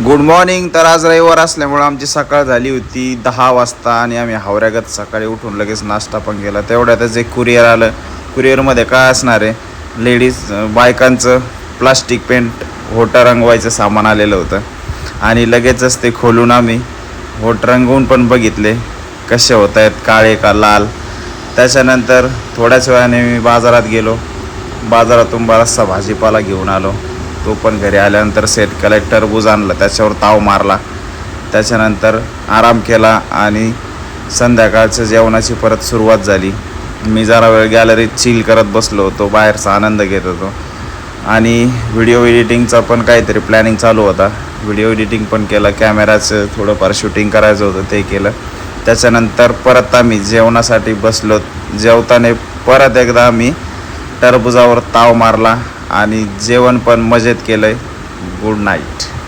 Good morning. तर आज रविवार असल्यामुळं आमची सकाळ झाली होती 10 वाजता आणि आम्ही हावऱ्यागत सकाळी उठून लगेच नाश्ता पण केला. तेवढ्यातच एक कुरिअर आलं. कुरिअरमध्ये काय असणार आहे, लेडीज बायकांचं प्लास्टिक पेंट होटं रंगवायचं सामान आलेलं होतं आणि लगेचच ते खोलून आम्ही होट रंगवून पण बघितले कसे होत आहेत, काळे का लाल. त्याच्यानंतर थोड्याच वेळाने मी बाजारात गेलो. बाजारातून बराचसा भाजीपाला घेऊन आलो. तो पण घरी आल्यानंतर टरबूज आणलं, त्याच्यावर ताव मारला. त्याच्यानंतर आराम केला आणि संध्याकाळच्या जेवणाची परत सुरुवात झाली. मी जरा वेळ गॅलरीत चिल करत बसलो होतो, बाहेरचा आनंद घेत होतो आणि व्हिडिओ एडिटिंगचा पण काहीतरी प्लॅनिंग चालू होता. व्हिडिओ एडिटिंग पण केलं, कॅमेराचं थोडंफार शूटिंग करायचं होतं ते केलं. त्याच्यानंतर परत आम्ही जेवणासाठी बसलो. जेवताना परत एकदा आम्ही टरबुजावर ताव मारला आणि जेवण पण मजेत केलं. Good night.